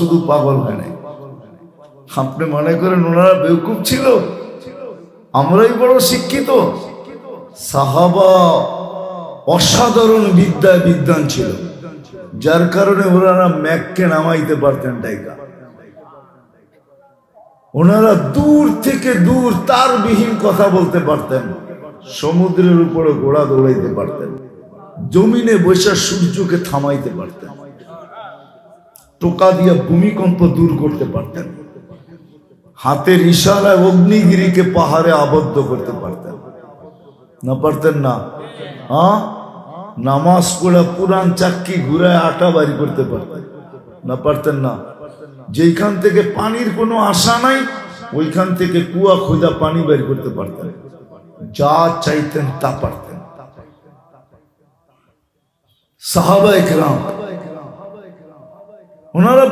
শুধু পাগল হয় নাই। আপনি মনে করেন ওনারা বেওকুফ ছিল, আমরাই বড় শিক্ষিত? সাহাবা অসাধারণ বিদ্যান ছিল, যার কারণে ওনারা ম্যাককে নামাইতে পারতেন টাইকা। ওনারা দূর থেকে দূর তারবিহীন কথা বলতে পারতেন, সমুদ্রের উপরে ঘোড়া দৌড়াইতে পারতেন, জমিনে বসে সূর্যকে থামাইতে পারতেন, টোকা দিয়ে ভূমিকম্প দূর করতে পারতেন, হাতের ইশারায় অগ্নিগিরিকে পাহাড়ে আবদ্ধ করতে পারতেন। না পারতেন না? হ্যাঁ, নামাজ পড়ে পুরান চাক্কি ঘুরায় আটা বাড়ি করতে পারতেন। না পারতেন না? যেখান থেকে পানির কোনো আশা নাই ওইখান থেকে কুয়া খোঁজা পানি বের করতে পারতেন, যা চাইতেন তা পারতেন। সাহাবা ইকরাম ওনারা